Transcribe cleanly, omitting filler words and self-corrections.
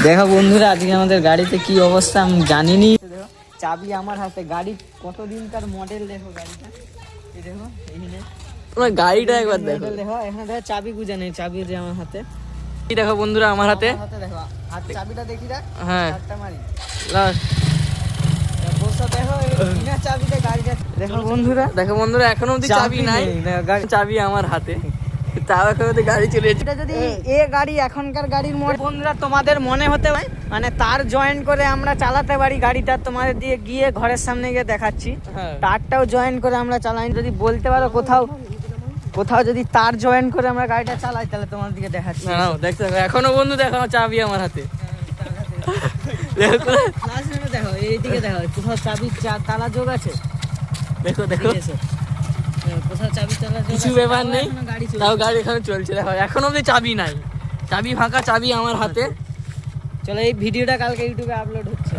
দেখো বন্ধুরা, আজকে আমাদের গাড়িতে কি অবস্থা আমি জানিনি। দেখো চাবি আমার হাতে, গাড়ি কতদিনকার মডেল, দেখো গাড়িটা, এই দেখো এইখানে তোমার গাড়িটা একবার দেখো। দেখো এখানে দেখো চাবি গুজা নেই, চাবি যে আমার হাতে। এই দেখো বন্ধুরা আমার হাতে দেখো হাত, চাবিটা দেখি রাখ। হ্যাঁ চারটা মারি লাস্ট। বসো, দেখো এই বিনা চাবিতে গাড়িটা। দেখো বন্ধুরা, দেখো বন্ধুরা এখনো অবধি চাবি নাই, চাবি আমার হাতে, তাও এখন অবধি গাড়ি চলে যাচ্ছে। এটা যদি এ গাড়ি এখনকার গাড়ির মডেল, বন্ধুরা তোমাদের মনে হতে পারে মানে তার জয়েন করে আমরা চালাতে পারি গাড়িটা, তোমাদের দিয়ে গিয়ে ঘরের সামনে গিয়ে দেখাচ্ছি। হ্যাঁ। তারটাও জয়েন করে আমরা চালাই, যদি বলতে পারো কোথাও যদি তার জয়েন করে আমরা গাড়িটা চালাই, তাহলে তোমার দিকে দেখাচ্ছি। না দেখতে দেখো এখনো বন্ধু, দেখো চাবি আমার হাতে। দেখো এইদিকে দেখো, কোথাও চাবি তালা যোগ আছে, দেখো দেখো কোথাও চাবি তালা যোগ কিছু আছে, ব্যাপার নেই, গাড়ি তাও গাড়ি এখানে চলছে। দেখো এখনো অবধি চাবি নাই, চাবি ফাঁকা, চাবি আমার হাতে। চলো এই ভিডিওটা কালকে ইউটিউবে আপলোড হচ্ছে।